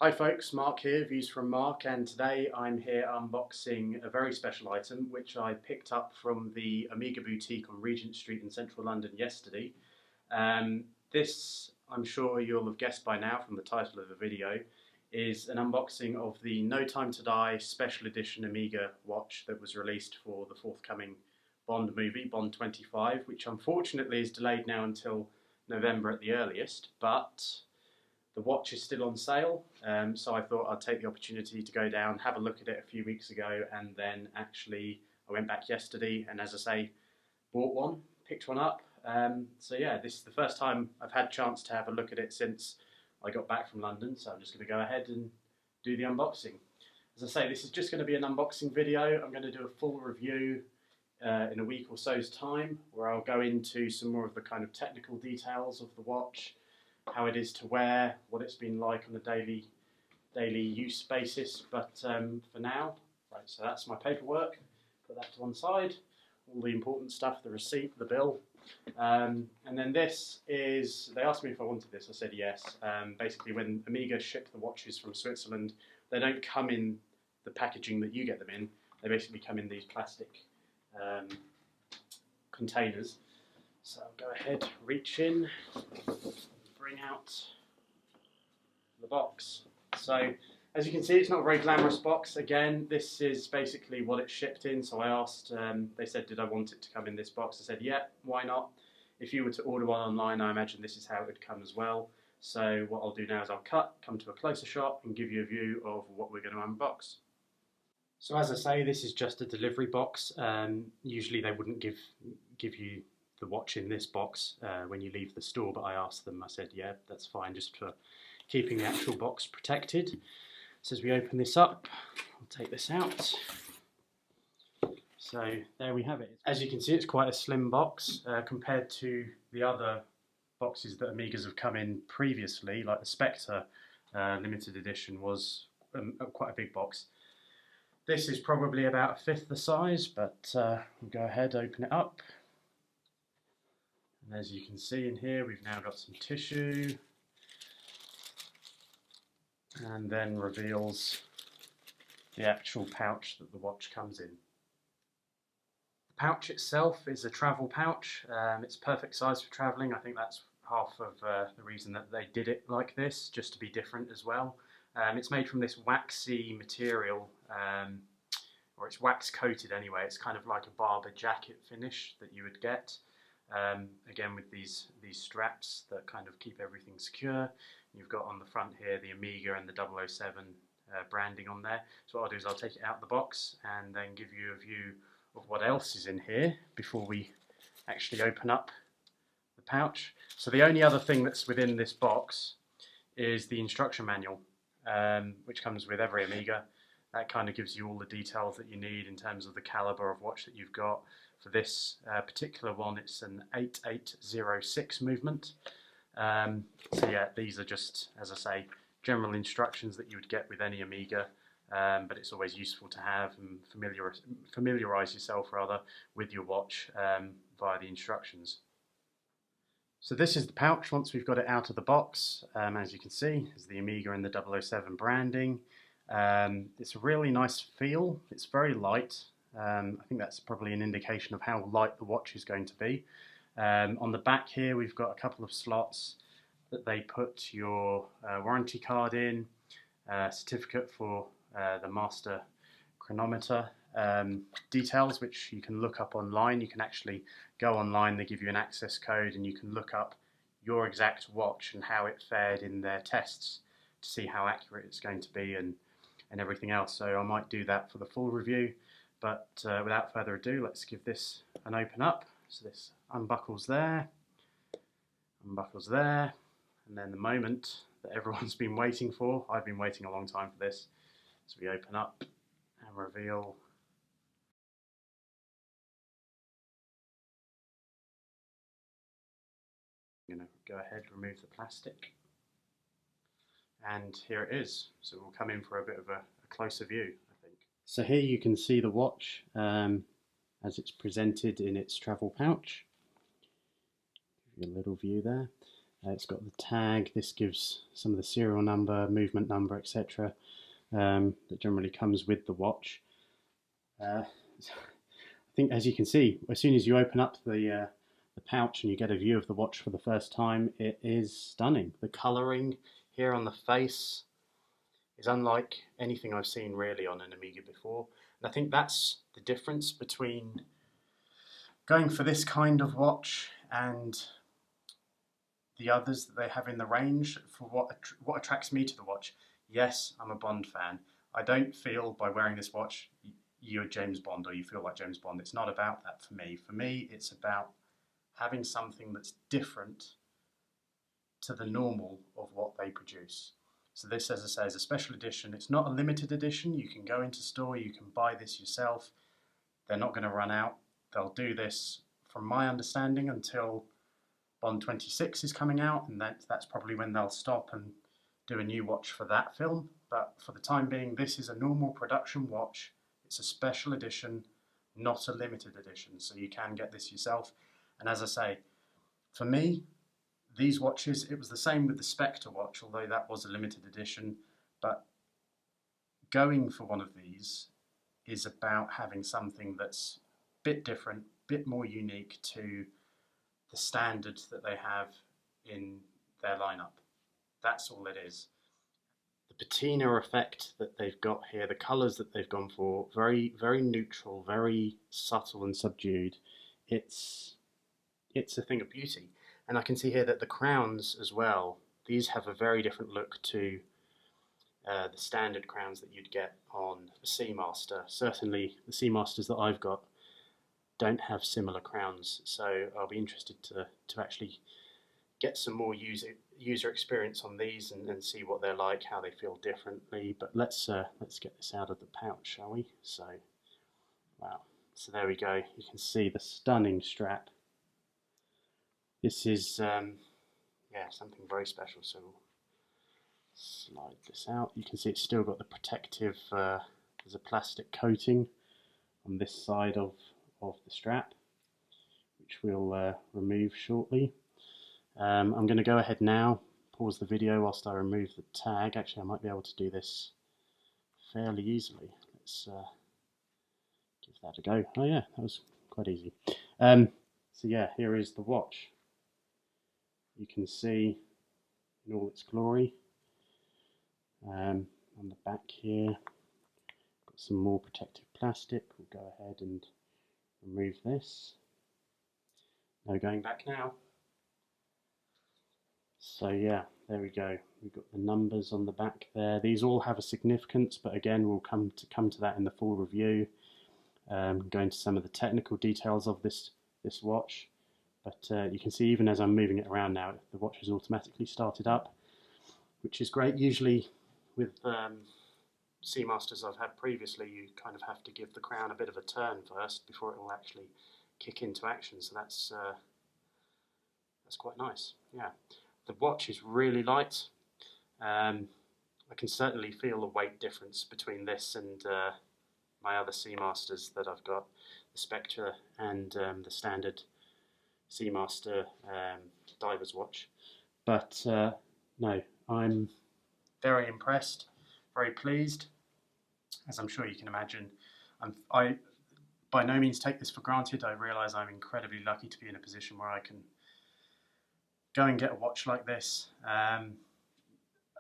Hi folks, Mark here, Views from Mark, and today I'm here unboxing a very special item which I picked up from the Amiga boutique on Regent Street in central London yesterday. This, I'm sure you'll have guessed by now from the title of the video, is an unboxing of the No Time to Die special edition Amiga watch that was released for the forthcoming Bond movie, Bond 25, which unfortunately is delayed now until November at the earliest, but the watch is still on sale, so I thought I'd take the opportunity to go down, have a look at it a few weeks ago, and then actually I went back yesterday and, as I say, bought one, picked one up. So yeah, this is the first time I've had a chance to have a look at it since I got back from London, so I'm just going to go ahead and do the unboxing. As I say, this is just going to be an unboxing video. I'm going to do a full review in a week or so's time, where I'll go into some more of the kind of technical details of the watch, how it is to wear, what it's been like on a daily use basis. But for now, right, so that's my paperwork, put that to one side, all the important stuff, the receipt, the bill, and then this is, they asked me if I wanted this, I said yes. Basically when Amiga ship the watches from Switzerland, they don't come in the packaging that you get them in, they basically come in these plastic containers. So I'll go ahead, reach in, bring out the box. So as you can see, it's not a very glamorous box. Again, this is basically what it's shipped in. So I asked, they said, did I want it to come in this box? I said, yeah, why not? If you were to order one online, I imagine this is how it would come as well. So what I'll do now is I'll come to a closer shot and give you a view of what we're going to unbox. So as I say, this is just a delivery box. Usually they wouldn't give you the watch in this box when you leave the store, but I asked them, I said yeah, that's fine, just for keeping the actual box protected. So as we open this up, I'll take this out. So there we have it. As you can see, it's quite a slim box compared to the other boxes that Amigas have come in previously, like the Spectre limited edition was quite a big box. This is probably about a fifth the size, but we'll go ahead, open it up. And as you can see in here, we've now got some tissue, and then reveals the actual pouch that the watch comes in. The pouch itself is a travel pouch. It's perfect size for travelling. I think that's half of the reason that they did it like this, just to be different as well. It's made from this waxy material, or it's wax coated anyway. It's kind of like a Barber jacket finish that you would get. Again, with these straps that kind of keep everything secure. You've got on the front here the Amiga and the 007 branding on there. So what I'll do is I'll take it out of the box and then give you a view of what else is in here before we actually open up the pouch. So the only other thing that's within this box is the instruction manual, which comes with every Amiga. That kind of gives you all the details that you need in terms of the caliber of watch that you've got. For this particular one, it's an 8806 movement. So yeah, these are just, as I say, general instructions that you would get with any Amiga, but it's always useful to have and familiarise yourself rather with your watch via the instructions. So this is the pouch once we've got it out of the box. As you can see, there's the Amiga and the 007 branding. It's a really nice feel. It's very light. I think that's probably an indication of how light the watch is going to be. On the back here we've got a couple of slots that they put your warranty card in, certificate for the master chronometer, details which you can look up online. You can actually go online, they give you an access code and you can look up your exact watch and how it fared in their tests to see how accurate it's going to be and everything else. So I might do that for the full review, but without further ado, let's give this an open up. So this unbuckles there, and then the moment that everyone's been waiting for, I've been waiting a long time for this, so we open up and reveal I'm going to go ahead, remove the plastic, and here it is. So we'll come in for a bit of a closer view, I think. So here you can see the watch as it's presented in its travel pouch. Give you a little view there. It's got the tag. This gives some of the serial number, movement number, etc. That generally comes with the watch. I think, as you can see, as soon as you open up the pouch and you get a view of the watch for the first time, it is stunning. The colouring here on the face is unlike anything I've seen really on an Omega before. And I think that's the difference between going for this kind of watch and the others that they have in the range. For what attracts me to the watch, yes, I'm a Bond fan. I don't feel by wearing this watch you're James Bond or you feel like James Bond. It's not about that for me. For me, it's about having something that's different to the normal of what they produce. So this, as I say, is a special edition. It's not a limited edition. You can go into store, you can buy this yourself. They're not going to run out. They'll do this, from my understanding, until Bond 26 is coming out, and that's probably when they'll stop and do a new watch for that film. But for the time being, this is a normal production watch. It's a special edition, not a limited edition, so you can get this yourself. And as I say, for me, these watches, it was the same with the Spectre watch, although that was a limited edition, but going for one of these is about having something that's a bit different, a bit more unique to the standards that they have in their lineup. That's all it is. The patina effect that they've got here, the colours that they've gone for, very, very neutral, very subtle and subdued. It's a thing of beauty. And I can see here that the crowns as well, these have a very different look to the standard crowns that you'd get on a Seamaster. Certainly the Seamasters that I've got don't have similar crowns, so I'll be interested to actually get some more user experience on these and see what they're like, how they feel differently. But let's get this out of the pouch, shall we? So, wow. So there we go. You can see the stunning strap. This is yeah, something very special. So we'll slide this out. You can see it's still got the protective. There's a plastic coating on this side of the strap, which we'll remove shortly. I'm going to go ahead now, pause the video whilst I remove the tag. Actually, I might be able to do this fairly easily. Let's give that a go. Oh yeah, that was quite easy. So yeah, here is the watch. You can see in all its glory. On the back here, got some more protective plastic. We'll go ahead and remove this. No going back now. So yeah, there we go. We've got the numbers on the back there. These all have a significance, but again, we'll come to that in the full review. Go into some of the technical details of this watch. But you can see even as I'm moving it around now, the watch has automatically started up, which is great. Usually with Seamasters I've had previously, you kind of have to give the crown a bit of a turn first before it will actually kick into action. So that's quite nice. Yeah, the watch is really light. I can certainly feel the weight difference between this and my other Seamasters that I've got, the Spectre and the standard Seamaster diver's watch. But no, I'm very impressed, very pleased, as I'm sure you can imagine. I by no means take this for granted. I realise I'm incredibly lucky to be in a position where I can go and get a watch like this. I'm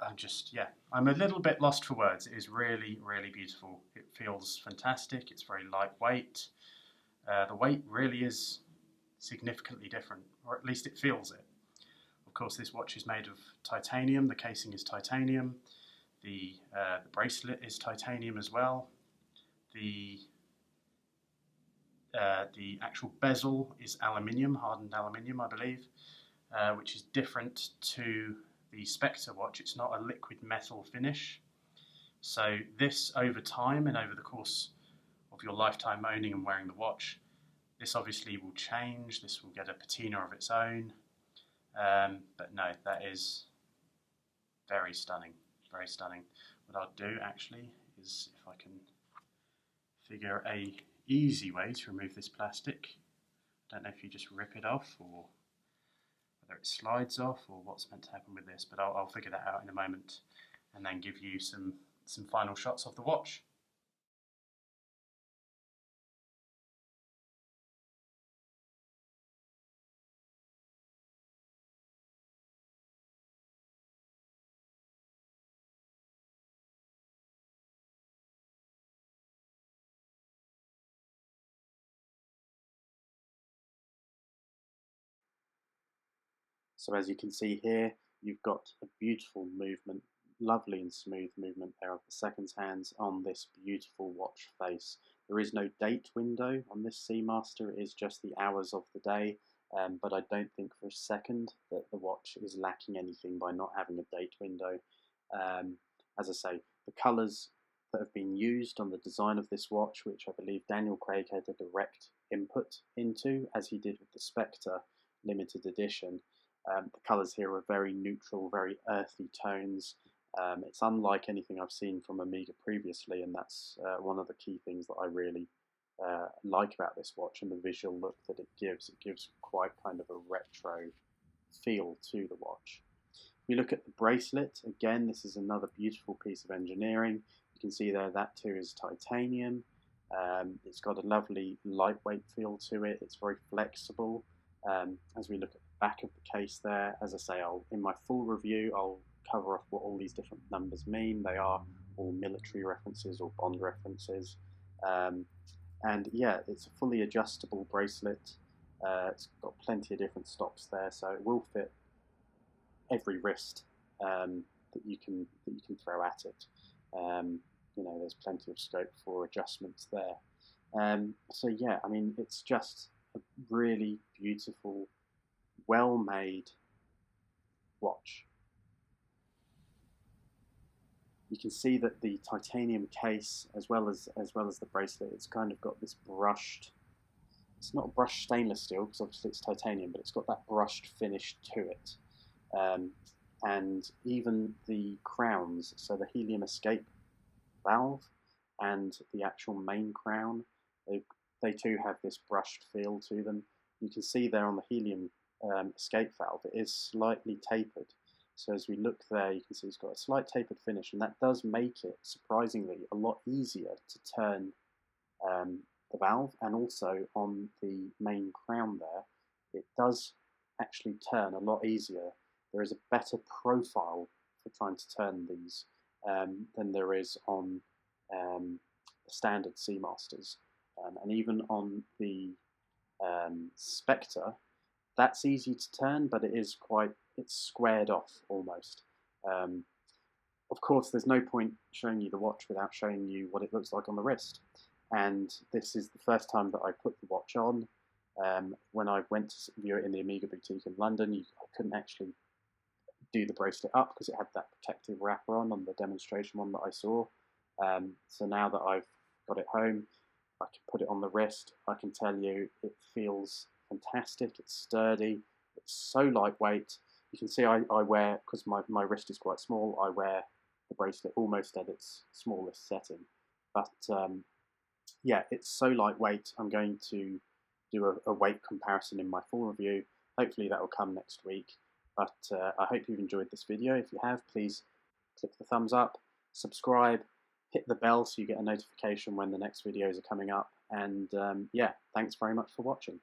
a little bit lost for words. It is really, really beautiful. It feels fantastic. It's very lightweight. The weight really is significantly different, or at least it feels it. Of course, this watch is made of titanium. The casing is titanium. The bracelet is titanium as well. The actual bezel is aluminium, hardened aluminium, I believe, which is different to the Spectre watch. It's not a liquid metal finish. So this, over time and over the course of your lifetime owning and wearing the watch, this obviously will change. This will get a patina of its own. But no, that is very stunning, very stunning. What I'll do actually is, if I can figure a easy way to remove this plastic, I don't know if you just rip it off or whether it slides off or what's meant to happen with this, but I'll figure that out in a moment and then give you some final shots of the watch. So as you can see here, you've got a beautiful movement, lovely and smooth movement there of the seconds hands on this beautiful watch face. There is no date window on this Seamaster, it is just the hours of the day, but I don't think for a second that the watch is lacking anything by not having a date window. As I say, the colours that have been used on the design of this watch, which I believe Daniel Craig had a direct input into, as he did with the Spectre limited edition. The colours here are very neutral, very earthy tones. It's unlike anything I've seen from Omega previously, and that's one of the key things that I really like about this watch and the visual look that it gives. It gives quite kind of a retro feel to the watch. If we look at the bracelet, again, this is another beautiful piece of engineering. You can see there that too is titanium. It's got a lovely lightweight feel to it. It's very flexible. As we look at the back of the case there, as I say, in my full review, I'll cover off what all these different numbers mean. They are all military references or Bond references. And yeah, it's a fully adjustable bracelet. It's got plenty of different stops there, so it will fit every wrist that you can throw at it. You know, there's plenty of scope for adjustments there. So yeah, I mean, it's just a really beautiful, well-made watch. You can see that the titanium case, as well as the bracelet, it's kind of got this brushed. It's not brushed stainless steel because obviously it's titanium, but it's got that brushed finish to it. And even the crowns, so the helium escape valve and the actual main crown, they too have this brushed feel to them. You can see there on the helium escape valve, it is slightly tapered. So as we look there, you can see it's got a slight tapered finish, and that does make it, surprisingly, a lot easier to turn the valve. And also on the main crown there, it does actually turn a lot easier. There is a better profile for trying to turn these than there is on the standard Seamasters. And even on the Spectre, that's easy to turn, but it's squared off almost. Of course, there's no point showing you the watch without showing you what it looks like on the wrist. And this is the first time that I put the watch on. When I went to view it in the Omega boutique in London, I couldn't actually do the bracelet up because it had that protective wrapper on the demonstration one that I saw. So now that I've got it home, I can put it on the wrist. I can tell you it feels fantastic. It's sturdy. It's so lightweight. You can see I wear, because my wrist is quite small, I wear the bracelet almost at its smallest setting. But yeah, it's so lightweight. I'm going to do a weight comparison in my full review. Hopefully that will come next week. But I hope you've enjoyed this video. If you have, please click the thumbs up, subscribe, hit the bell so you get a notification when the next videos are coming up. And yeah, thanks very much for watching.